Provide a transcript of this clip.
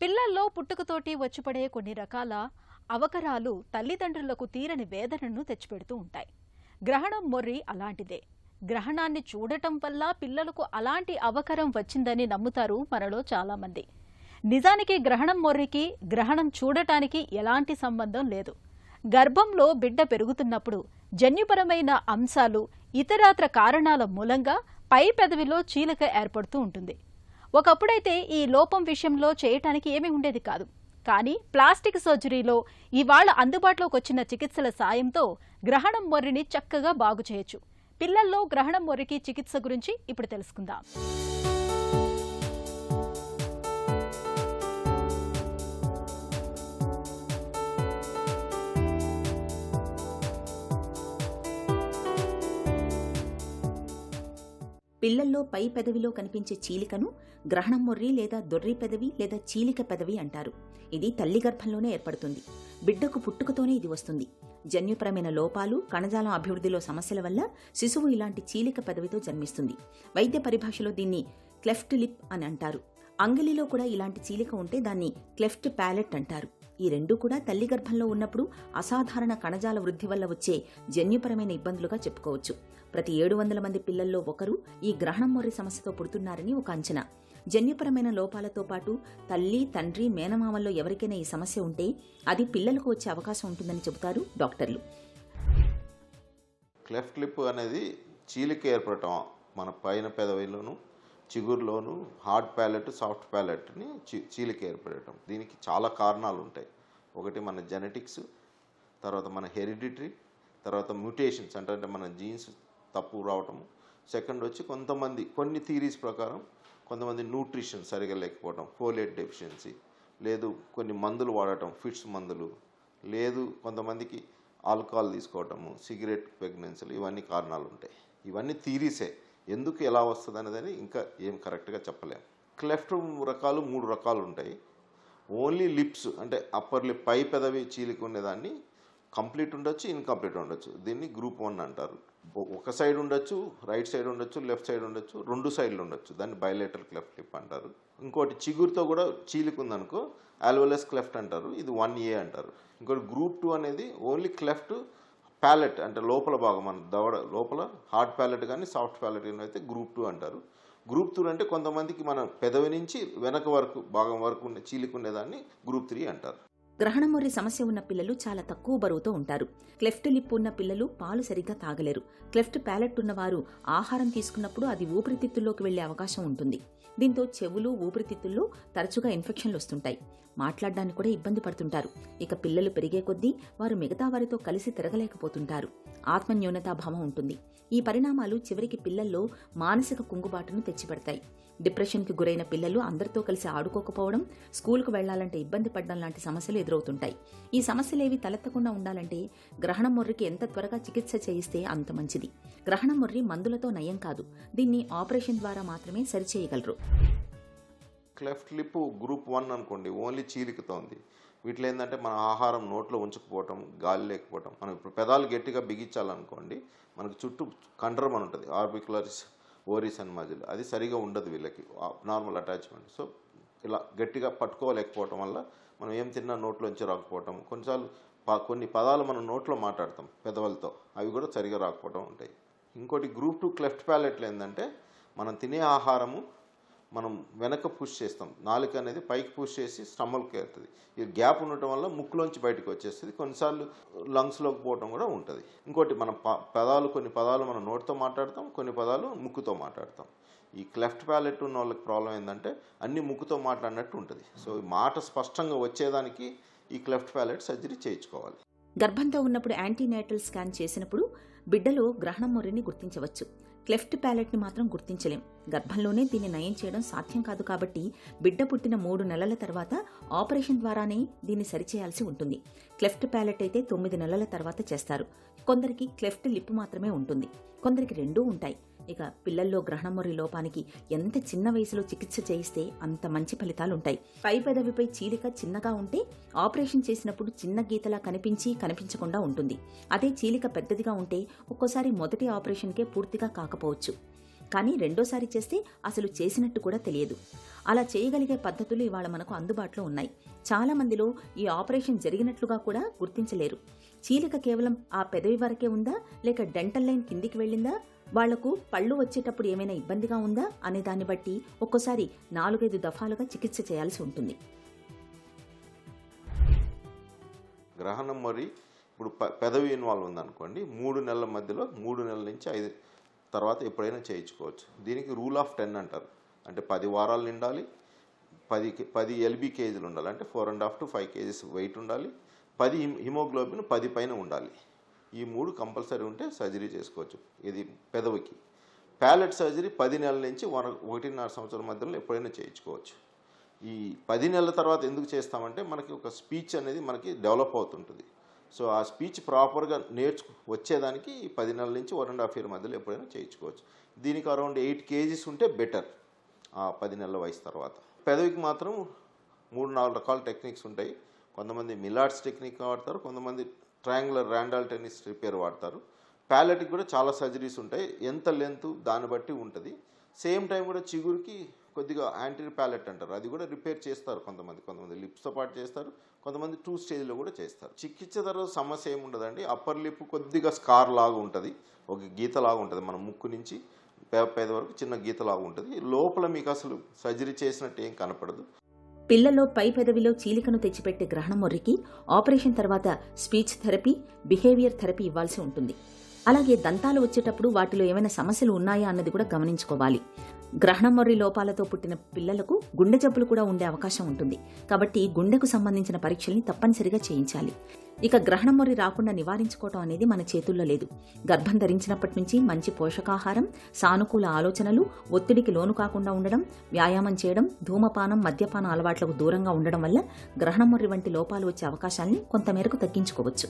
పిల్లల్లో పుట్టుకతోటి వచ్చిపడే కొన్ని రకాల అవకరాలు తల్లిదండ్రులకు తీరని వేదనను తెచ్చిపెడుతూ ఉంటాయి. గ్రహణం మొర్రి అలాంటిదే. గ్రహణాన్ని చూడటం వల్ల పిల్లలకు అలాంటి అవకరం వచ్చిందని నమ్ముతారు మనలో చాలామంది. నిజానికి గ్రహణం మొర్రికి గ్రహణం చూడటానికి ఎలాంటి సంబంధం లేదు. గర్భంలో బిడ్డ పెరుగుతున్నప్పుడు జన్యుపరమైన అంశాలు ఇతరాత్ర కారణాల మూలంగా పై పెదవిలో చీలిక ఏర్పడుతూ ఉంటుంది. ఒకప్పుడైతే ఈ లోపం విషయంలో చేయటానికి ఏమీ ఉండేది కాదు. కానీ ప్లాస్టిక్ సర్జరీలో ఇవాళ అందుబాటులోకి వచ్చిన చికిత్సల సాయంతో గ్రహణం మొర్రిని చక్కగా బాగు చేయొచ్చు. పిల్లల్లో గ్రహణం మొర్రికి చికిత్స గురించి ఇప్పుడు తెలుసుకుందాం. పిల్లల్లో పై పెదవిలో కనిపించే చీలికను గ్రహణం మొర్రి లేదా దొర్రి పెదవి లేదా చీలిక పెదవి అంటారు. ఇది తల్లి గర్భంలోనే ఏర్పడుతుంది. బిడ్డకు పుట్టుకతోనే ఇది వస్తుంది. జన్యుపరమైన లోపాలు, కణజాలం అభివృద్ధిలో సమస్యల వల్ల శిశువు ఇలాంటి చీలిక పెదవితో జన్మిస్తుంది. వైద్య పరిభాషలో దీన్ని క్లెఫ్ట్ లిప్ అని అంటారు. అంగిలిలో కూడా ఇలాంటి చీలిక ఉంటే దాన్ని క్లెఫ్ట్ ప్యాలెట్ అంటారు. ఈ రెండూ కూడా తల్లి గర్భంలో ఉన్నప్పుడు అసాధారణ కణజాల వృద్ధి వల్ల వచ్చే జన్యుపరమైన ఇబ్బందులుగా చెప్పుకోవచ్చు. ప్రతి 700 మంది పిల్లల్లో ఒకరు ఈ గ్రహణం మొర్రి సమస్యతో పుడుతున్నారని ఒక అంచనా. జన్యుపరమైన లోపాలతో పాటు తల్లి, తండ్రి, మేనమామల్లో ఎవరికైనా ఈ సమస్య ఉంటే అది పిల్లలకు వచ్చే అవకాశం ఉంటుందని చెబుతారు డాక్టర్లు. క్లెఫ్ట్ లిప్ అనేది చీలిక ఏర్పడటం మన పైన పెదవిలోను చిగురులోను హార్డ్ ప్యాలెట్, సాఫ్ట్ ప్యాలెట్ని చీలిక ఏర్పడటం. దీనికి చాలా కారణాలు ఉంటాయి. ఒకటి మన జెనెటిక్స్, తర్వాత మన హెరిడిటరీ, తర్వాత మ్యూటేషన్స్ అంటే మన జీన్స్ తప్పు రావటము. సెకండ్ వచ్చి కొన్ని థీరీస్ ప్రకారం కొంతమంది న్యూట్రిషన్ సరిగా లేకపోవడం, ఫోలేట్ డెఫిషియన్సీ, లేదు కొన్ని మందులు వాడటం, ఫిట్స్ మందులు, లేదు కొంతమందికి ఆల్కహాల్ తీసుకోవటము, సిగరెట్, ప్రెగ్నెన్సీలు, ఇవన్నీ కారణాలు ఉంటాయి. ఇవన్నీ థీరీసే. ఎందుకు ఎలా వస్తుంది అనేది ఇంకా ఏం కరెక్ట్గా చెప్పలేము. క్లెఫ్ట్ రకాలు 3 రకాలు ఉంటాయి. ఓన్లీ లిప్స్ అంటే అప్పర్ లిప్ పై పెదవి చీలిక ఉండేదాన్ని కంప్లీట్ ఉండొచ్చు, ఇన్కంప్లీట్ ఉండొచ్చు. దీన్ని గ్రూప్ 1 అంటారు. ఒక సైడ్ ఉండొచ్చు, రైట్ సైడ్ ఉండొచ్చు, లెఫ్ట్ సైడ్ ఉండొచ్చు, 2 సైడ్లు ఉండొచ్చు. దాన్ని బైలేటరల్ క్లెఫ్ట్ లిప్ అంటారు. ఇంకోటి చిగురుతో కూడా చీలిక ఉందనుకో ఆల్వోలస్ క్లెఫ్ట్ అంటారు. ఇది 1A అంటారు. ఇంకోటి గ్రూప్ 2 అనేది ఓన్లీ క్లెఫ్ట్ ప్యాలెట్ అంటే లోపల భాగం మన దవడ లోపల హార్డ్ ప్యాలెట్ కానీ సాఫ్ట్ ప్యాలెట్ కానీ అయితే గ్రూప్ 2 అంటారు. గ్రూప్ 2 అంటే కొంతమందికి మన పెదవి నుంచి వెనక వరకు భాగం వరకు చీలిక ఉండేదాన్ని గ్రూప్ 3 అంటారు. గ్రహణం మొర్రి సమస్య ఉన్న పిల్లలు చాలా తక్కువ బరువుతో ఉంటారు. క్లెఫ్ట్ లిప్ ఉన్న పిల్లలు పాలు సరిగ్గా తాగలేరు. క్లెఫ్ట్ ప్యాలెట్ ఉన్నవారు ఆహారం తీసుకున్నప్పుడు అది ఊపిరితిత్తుల్లోకి వెళ్లే అవకాశం ఉంటుంది. దీంతో చెవులు, ఊపిరితిత్తుల్లో తరచుగా ఇన్ఫెక్షన్లు వస్తుంటాయి. మాట్లాడడానికి కూడా ఇబ్బంది పడుతుంటారు. ఇక పిల్లలు పెరిగే కొద్దీ వారు మిగతా వారితో కలిసి తిరగలేకపోతుంటారు. ఆత్మన్యూనతాభావం ఉంటుంది. ఈ పరిణామాలు చివరికి పిల్లల్లో మానసిక కుంగుబాటును తెచ్చిపెడతాయి. డిప్రెషన్కి గురైన పిల్లలు అందరితో కలిసి ఆడుకోకపోవడం, స్కూల్కు వెళ్లాలంటే ఇబ్బంది పడడం లాంటి సమస్యలు ఎదురవుతుంటాయి. ఈ సమస్యలేవి తలెత్తకుండా ఉండాలంటే గ్రహణం మొర్రికి ఎంత త్వరగా చికిత్స చేయిస్తే అంత మంచిది. గ్రహణం మొర్రి మందులతో నయం కాదు. దీన్ని ఆపరేషన్ ద్వారా మాత్రమే సరిచేయగలరు. క్లెఫ్ట్ లిప్ గ్రూప్ 1 అనుకోండి, ఓన్లీ చీలికతో ఉంది. వీటిలో ఏంటంటే మన ఆహారం నోట్లో ఉంచుకుపోవటం, గాలి లేకపోవటం. మనం ఇప్పుడు పెదాలు గట్టిగా బిగించాలనుకోండి, మనకు చుట్టూ కండరం అని ఉంటుంది, ఆర్బిక్యులరిస్ ఓరిస్ అండ్ మజిల్, అది సరిగా ఉండదు వీళ్ళకి, నార్మల్ అటాచ్మెంట్. సో ఇలా గట్టిగా పట్టుకోలేకపోవటం వల్ల మనం ఏం తిన్నా నోట్లోంచి రాకపోవటం, కొన్నిసార్లు కొన్ని పదాలు మనం నోట్లో మాట్లాడతాం పెదవులతో, అవి కూడా సరిగా రాకపోవటం ఉంటాయి. ఇంకోటి గ్రూప్ 2 క్లెఫ్ట్ ప్యాలెట్లు ఏంటంటే మనం తినే ఆహారము మనం వెనక పుష్ చేస్తాం. నాలుక అనేది పైకి పుష్ చేసి స్టమక్కి వెళ్తుంది. ఈ గ్యాప్ ఉండటం వల్ల ముక్కులోంచి బయటకు వచ్చేస్తుంది. కొన్నిసార్లు లంగ్స్లోకి పోవటం కూడా ఉంటుంది. ఇంకోటి మన కొన్ని పదాలు మనం నోటితో మాట్లాడతాం, కొన్ని పదాలు ముక్కుతో మాట్లాడతాం. ఈ క్లెఫ్ట్ ప్యాలెట్ ఉన్న వాళ్ళకి ప్రాబ్లం ఏంటంటే అన్ని ముక్కుతో మాట్లాడినట్టు ఉంటుంది. సో ఈ మాట స్పష్టంగా వచ్చేదానికి ఈ క్లెఫ్ట్ ప్యాలెట్ సర్జరీ చేయించుకోవాలి. గర్భంతో ఉన్నప్పుడు యాంటీనేటల్ స్కాన్ చేసినప్పుడు బిడ్డలో గ్రహణం మొర్రిని గుర్తించవచ్చు. క్లెఫ్ట్ ప్యాలెట్ని మాత్రం గుర్తించలేం. గర్భంలోనే దీన్ని నయం చేయడం సాధ్యం కాదు. కాబట్టి బిడ్డ పుట్టిన 3 నెలల తర్వాత ఆపరేషన్ ద్వారానే దీన్ని సరిచేయాల్సి ఉంటుంది. క్లెఫ్ట్ ప్యాలెట్ అయితే 9 నెలల తర్వాత చేస్తారు. కొందరికి క్లెఫ్ట్ లిప్ మాత్రమే ఉంటుంది, కొందరికి 2 ఉంటాయి. ఇక పిల్లల్లో గ్రహణం మొర్రి లోపానికి ఎంత చిన్న వయసులో చికిత్స చేయిస్తే అంత మంచి ఫలితాలుంటాయి. పై పెదవిపై చీలిక చిన్నగా ఉంటే ఆపరేషన్ చేసినప్పుడు చిన్న గీతలా కనిపించకుండా ఉంటుంది. అదే చీలిక పెద్దదిగా ఉంటే ఒక్కోసారి మొదటి ఆపరేషన్కే పూర్తిగా కాకపోవచ్చు. కానీ రెండోసారి చేస్తే అసలు చేసినట్టు కూడా తెలియదు. అలా చేయగలిగే పద్ధతులు ఇవాళ మనకు అందుబాటులో ఉన్నాయి. చాలా మందిలో ఈ ఆపరేషన్ జరిగినట్లుగా కూడా గుర్తించలేరు. చీలిక కేవలం ఆ పెదవి వరకే ఉందా, లేక డెంటల్ లైన్ కిందికి వెళ్ళిందా, వాళ్లకు పళ్ళు వచ్చేటప్పుడు ఏమైనా ఇబ్బందిగా ఉందా అనే దాన్ని బట్టి ఒక్కోసారి 4-5 దఫాలుగా చికిత్స చేయాల్సి ఉంటుంది. గ్రహణం మరి ఇప్పుడు పెదవి ఇన్వాల్వ్ ఉందనుకోండి, 3 నెలల మధ్యలో 3 నెలల నుంచి 5 తర్వాత ఎప్పుడైనా చేయించుకోవచ్చు. దీనికి రూల్ ఆఫ్ 10 అంటారు. అంటే 10 వారాలు నిండాలి, 10 ఎల్బీ కేజీలు ఉండాలి, అంటే 4.5 to 5 kgs వెయిట్ ఉండాలి, 10 హిమోగ్లోబిన్ 10 పైన ఉండాలి. ఈ 3 కంపల్సరీ ఉంటే సర్జరీ చేసుకోవచ్చు. ఇది పెదవికి. ప్యాలెట్ సర్జరీ 10 నెలల నుంచి 1.5 సంవత్సరాల మధ్యలో ఎప్పుడైనా చేయించుకోవచ్చు. ఈ 10 నెలల తర్వాత ఎందుకు చేస్తామంటే మనకి ఒక స్పీచ్ అనేది మనకి డెవలప్ అవుతుంటుంది. సో ఆ స్పీచ్ ప్రాపర్గా వచ్చేదానికి 10 నెలల నుంచి 1.5 year మధ్యలో ఎప్పుడైనా చేయించుకోవచ్చు. దీనికి అరౌండ్ 8 kgs ఉంటే బెటర్ ఆ 10 నెలల వయసు తర్వాత. పెదవికి మాత్రం 3-4 రకాల టెక్నిక్స్ ఉంటాయి. కొంతమంది మిలాట్స్ టెక్నిక్ వాడతారు, కొంతమంది ట్రయాంగులర్ ర్యాండాల్ టెన్నిస్ రిపేర్ వాడతారు. ప్యాలెట్కి కూడా చాలా సర్జరీస్ ఉంటాయి. ఎంత లెంత్ దాన్ని బట్టి ఉంటుంది. సేమ్ టైం కూడా చిగురికి కొద్దిగా యాంటీరియర్ ప్యాలెట్ అంటారు, అది కూడా రిపేర్ చేస్తారు. కొంతమంది లిప్స్తో పాటు చేస్తారు, కొంతమంది 2 స్టేజ్లో కూడా చేస్తారు. చికిత్స తర్వాత సమస్య ఏముండదండి. అప్పర్ లిప్ కొద్దిగా స్కార్ లాగా ఉంటుంది, ఒక గీత లాగా ఉంటుంది. మన ముక్కు నుంచి పేద వరకు చిన్న గీత లాగా ఉంటుంది. లోపల మీకు అసలు సర్జరీ చేసినట్టు ఏం కనపడదు. పిల్లల్లో పై పెదవిలో చీలికను తెచ్చిపెట్టే గ్రహణం మొర్రికి ఆపరేషన్ తర్వాత స్పీచ్ థెరపీ, బిహేవియర్ థెరపీ ఇవ్వాల్సి ఉంటుంది. అలాగే దంతాలు వచ్చేటప్పుడు వాటిలో ఏమైనా సమస్యలు ఉన్నాయా అన్నది కూడా గమనించుకోవాలి. గ్రహణం మొర్రి లోపాలతో పుట్టిన పిల్లలకు గుండె జబ్బులు కూడా ఉండే అవకాశం ఉంటుంది. కాబట్టి గుండెకు సంబంధించిన పరీక్షల్ని తప్పనిసరిగా చేయించాలి. ఇక గ్రహణం మొర్రి రాకుండా నివారించుకోవటం అనేది మన చేతుల్లో లేదు. గర్భం ధరించినప్పటి నుంచి మంచి పోషకాహారం, సానుకూల ఆలోచనలు, ఒత్తిడికి లోను కాకుండా ఉండడం, వ్యాయామం చేయడం, ధూమపానం, మద్యపాన అలవాట్లకు దూరంగా ఉండడం వల్ల గ్రహణం మొర్రి వంటి లోపాలు వచ్చే అవకాశాన్ని కొంతమేరకు తగ్గించుకోవచ్చు.